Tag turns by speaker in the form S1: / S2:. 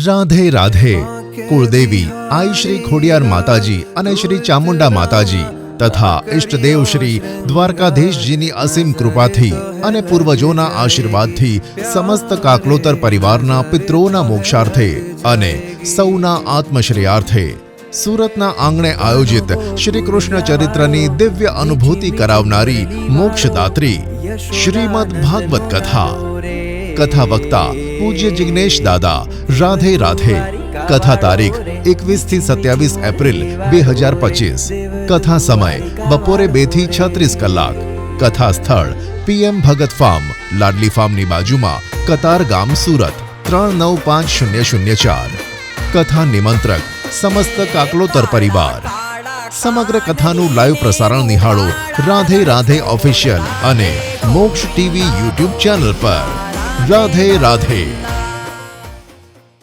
S1: રાધે રાધે. કુળદેવી આઈ શ્રી ખોડિયાર માતાજી અને શ્રી ચામુંડા માતાજી તથા ઇષ્ટદેવ શ્રી દ્વારકાધીશજીની અસીમ કૃપાથી અને પૂર્વજોના આશીર્વાદથી સમસ્ત કાકલોતર પરિવારના પિતૃઓના મોક્ષાર્થે અને સૌના આત્મશ્રેયાર્થે સુરતના આંગણે આયોજિત શ્રી કૃષ્ણ ચરિત્રની દિવ્ય અનુભૂતિ કરાવનારી મોક્ષદાત્રી શ્રીમદ ભાગવત કથા. કથા વક્તા પૂજ્ય જિગ્નેશ દાદા. રાધે રાધે. કથા તારીખ 21 થી 27 એપ્રિલ 2025. કથા સમય બપોરે 2 થી 36 કલાક. કથા સ્થળ PM ભગત ફાર્મ, લાડલી ફાર્મની બાજુમાં, કતાર ગામ, સુરત 395004. કથા નિમંત્રક સમસ્ત કાકલોતર પરિવાર. સમગ્ર કથાનું લાઈવ પ્રસારણ નિહાળો રાધે રાધે ઓફિશિયલ અને મોક્ષ ટીવી YouTube ચેનલ પર. રાધે રાધે.